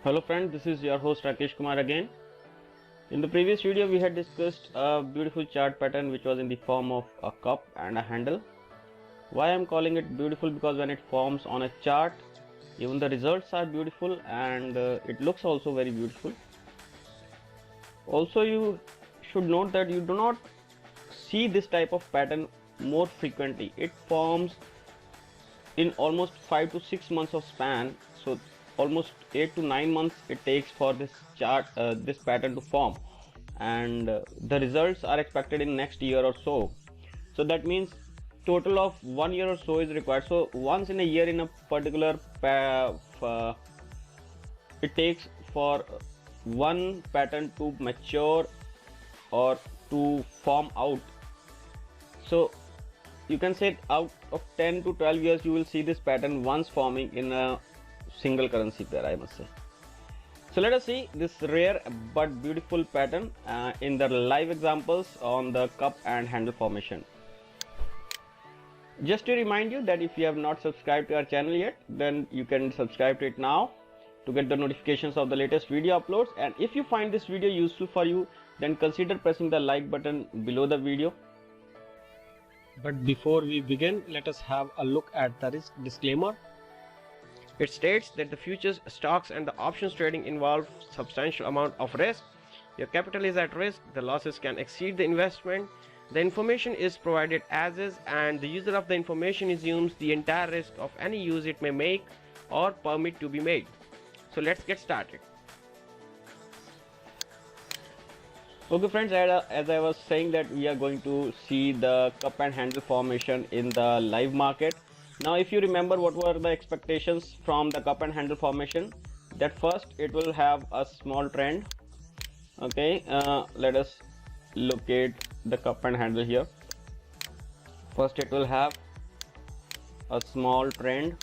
Hello friends, this is your host Rakesh Kumar again. In the previous video we had discussed a beautiful chart pattern which was in the form of a cup and a handle. Why I am calling it beautiful? Because when it forms on a chart, even the results are beautiful and it looks also very beautiful. Also you should note that you do not see this type of pattern more frequently. It forms in almost 5 to 6 months of span, so almost 8 to 9 months it takes for this chart this pattern to form, and the results are expected in next year or so. So that means total of 1 year or so is required. So once in a year in a particular it takes for one pattern to mature or to form out. So you can say out of 10 to 12 years you will see this pattern once forming in a single currency pair, I must say. So let us see this rare but beautiful pattern in the live examples on the cup and handle formation. Just to remind you that if you have not subscribed to our channel yet, then you can subscribe to it now to get the notifications of the latest video uploads. And if you find this video useful for you, then consider pressing the like button below the video. But before we begin, let us have a look at the risk disclaimer. It states that the futures, stocks and the options trading involve substantial amount of risk. Your capital is at risk, the losses can exceed the investment. The information is provided as is, and the user of the information assumes the entire risk of any use it may make or permit to be made. So let's get started. Okay friends, as I was saying that we are going to see the cup and handle formation in the live market. Now if you remember what were the expectations from the cup and handle formation, that first it will have a small trend. Okay, let us locate the cup and handle here. First it will have a small trend.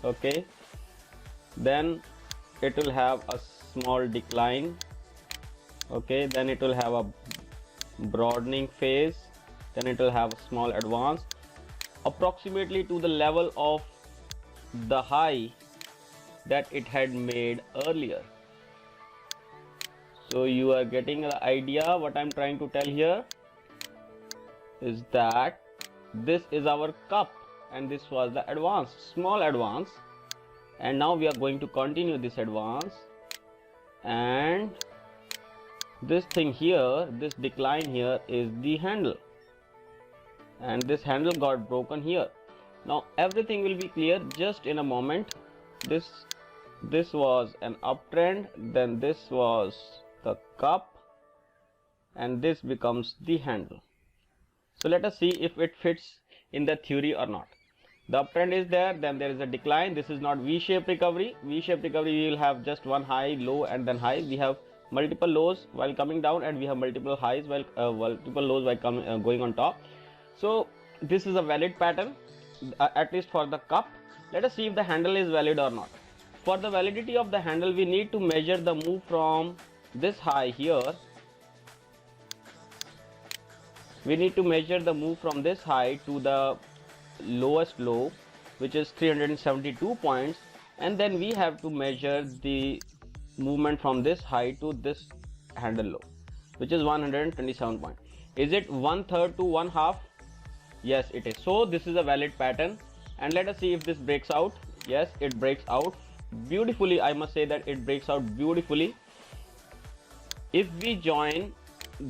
Okay, then it will have a small decline. Okay, then it will have a broadening phase, then it will have a small advance approximately to the level of the high that it had made earlier. So you are getting an idea. What I'm trying to tell here is that this is our cup and this was the advance, small advance, and now we are going to continue this advance, and this thing here, this decline here is the handle, and this handle got broken here. Now everything will be clear just in a moment. This was an uptrend, then this was the cup, and this becomes the handle. So let us see if it fits in the theory or not. The uptrend is there, then there is a decline. This is not V-shaped recovery. V-shaped recovery, we will have just one high, low, and then high. We have multiple lows while coming down, and we have multiple highs while multiple lows while going on top. So this is a valid pattern, at least for the cup. Let us see if the handle is valid or not. For the validity of the handle, we need to measure the move from this high here. We need to measure the move from this high to the lowest low, which is 372 points, and then we have to measure the movement from this high to this handle low, which is 127 points. Is it 1/3 to 1/2? Yes, it is. So this is a valid pattern, and let us see if this breaks out. Yes, it breaks out beautifully. I must say that it breaks out beautifully. If we join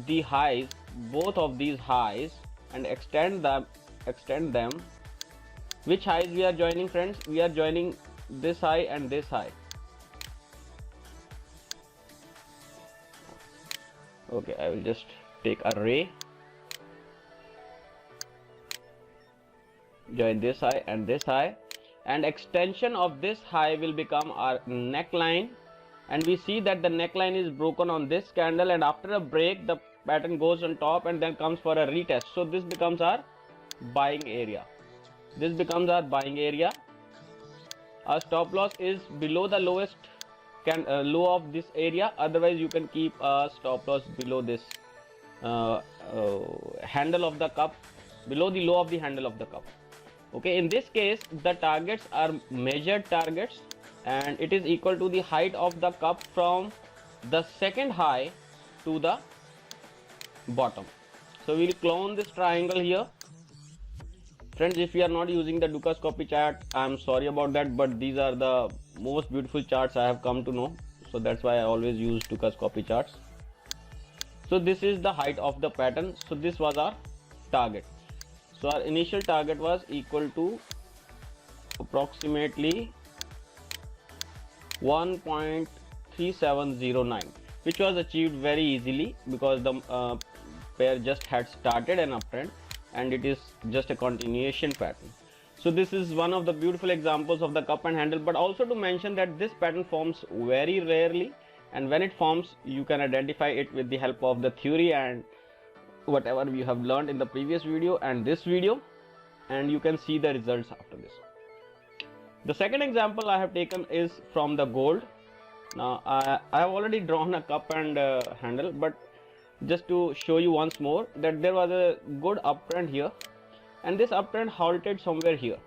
the highs, both of these highs, and extend them, which highs we are joining, friends? We are joining this high and this high. Okay, I will just take a ray, join this high and this high, and extension of this high will become our neckline, and we see that the neckline is broken on this candle, and after a break the pattern goes on top and then comes for a retest. So this becomes our buying area. This becomes our buying area. Our stop loss is below the lowest low of this area. Otherwise you can keep a stop loss below this handle of the cup, below the low of the handle of the cup. Okay, in this case the targets are measured targets, and it is equal to the height of the cup from the second high to the bottom. So we'll clone this triangle here. Friends, if you are not using the Dukascopy chart, I'm sorry about that, but these are the most beautiful charts I have come to know, so that's why I always use Dukascopy charts. So this is the height of the pattern. So this was our target. So our initial target was equal to approximately 1.3709, which was achieved very easily because the pair just had started an uptrend, and it is just a continuation pattern. So this is one of the beautiful examples of the cup and handle, but also to mention that this pattern forms very rarely, and when it forms you can identify it with the help of the theory and whatever you have learned in the previous video and this video, and you can see the results after this. The second example I have taken is from the gold. Now I have already drawn a cup and handle, but just to show you once more that there was a good uptrend here, and this uptrend halted somewhere here.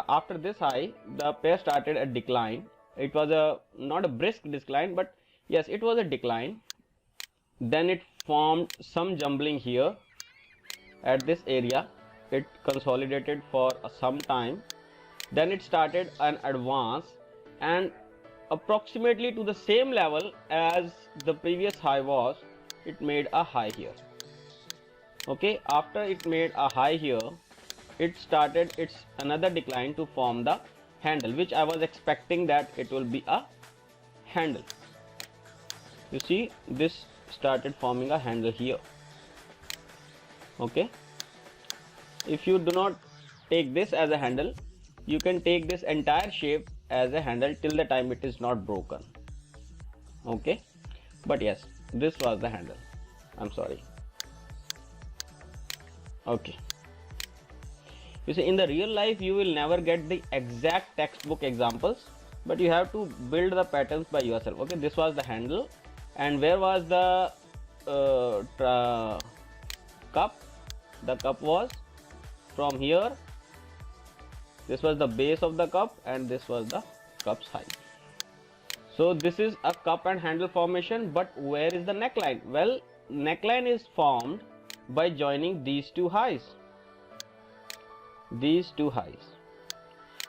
After this high the pair started a decline. It was not a brisk decline, but yes, it was a decline. Then it formed some jumbling here at this area. It consolidated for some time. Then it started an advance, and approximately to the same level as the previous high was, it made a high here. Okay, after it made a high here, it started its another decline to form the handle, which I was expecting that it will be a handle. You see, this started forming a handle here. Okay, if you do not take this as a handle, you can take this entire shape as a handle till the time it is not broken. Okay, but yes, this was the handle. I'm sorry. Okay, you see, in the real life you will never get the exact textbook examples, but you have to build the patterns by yourself. Okay, this was the handle, and where was the cup? The cup was from here. This was the base of the cup, and this was the cup's height. So this is a cup and handle formation, but where is the neckline? Well, neckline is formed by joining these two highs. These two highs.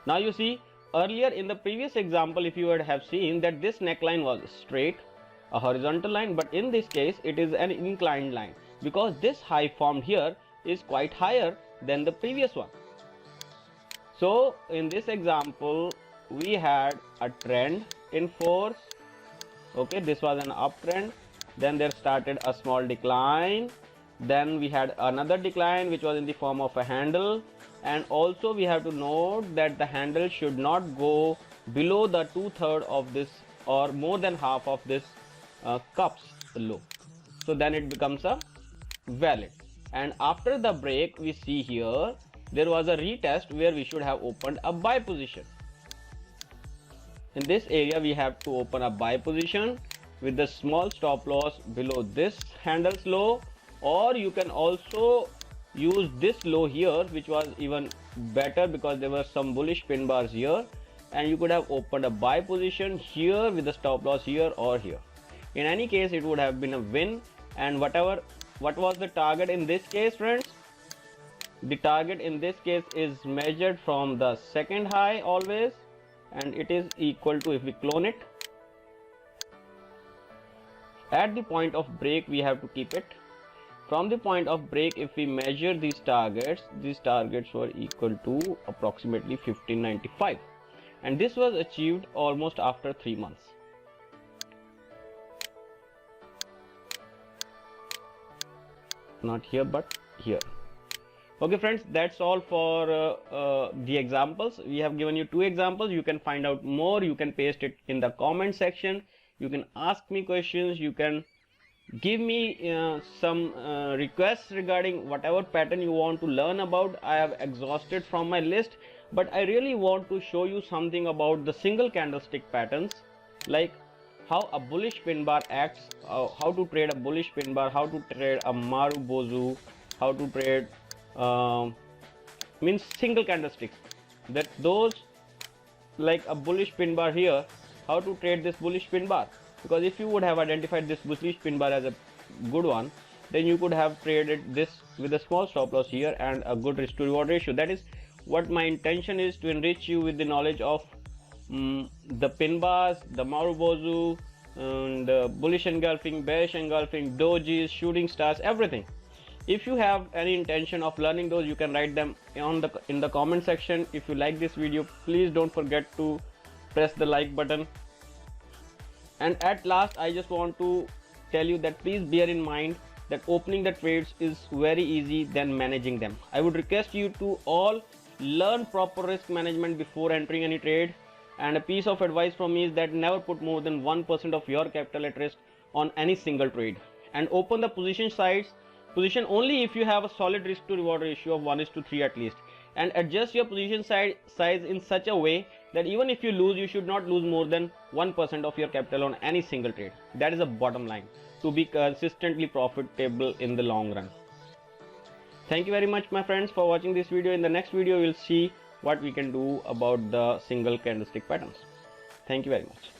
Now you see, earlier in the previous example, if you would have seen that this neckline was straight, a horizontal line, but in this case it is an inclined line, because this high formed here is quite higher than the previous one. So in this example we had a trend in force. Okay, this was an uptrend, then there started a small decline, then we had another decline which was in the form of a handle, and also we have to note that the handle should not go below the 2/3 of this or more than half of this cup's low, so then it becomes a valid. And after the break we see here there was a retest where we should have opened a buy position. In this area we have to open a buy position with the small stop loss below this handle's low, or you can also use this low here, which was even better because there were some bullish pin bars here, and you could have opened a buy position here with the stop loss here or here. In any case it would have been a win. And what was the target in this case, friends? The target in this case is measured from the second high always, and it is equal to, if we clone it, at the point of break we have to keep it. From the point of break, if we measure these targets were equal to approximately 1595, and this was achieved almost after 3 months. Not here but here. Okay friends, that's all for the examples. We have given you 2 examples. You can find out more, you can paste it in the comment section, you can ask me questions, you can give me some requests regarding whatever pattern you want to learn about. I have exhausted from my list, but I really want to show you something about the single candlestick patterns, like how a bullish pin bar acts, how to trade a bullish pin bar, how to trade a Marubozu, how to trade means single candlesticks, that those like a bullish pin bar here, how to trade this bullish pin bar. Because if you would have identified this bullish pin bar as a good one, then you could have traded this with a small stop loss here and a good risk to reward ratio. That is what my intention is, to enrich you with the knowledge of the pin bars, the Marubozu, and bullish engulfing, bearish engulfing, dojis, shooting stars, everything. If you have any intention of learning those, you can write them in the comment section. If you like this video, please don't forget to press the like button. And at last, I just want to tell you that please bear in mind that opening the trades is very easy than managing them. I would request you to all learn proper risk management before entering any trade. And a piece of advice from me is that never put more than 1% of your capital at risk on any single trade, and open the position only if you have a solid risk to reward ratio of 1:3 at least, and adjust your position size in such a way that even if you lose, you should not lose more than 1% of your capital on any single trade. That is the bottom line to be consistently profitable in the long run. Thank you very much, my friends, for watching this video. In the next video, we'll see what we can do about the single candlestick patterns. Thank you very much.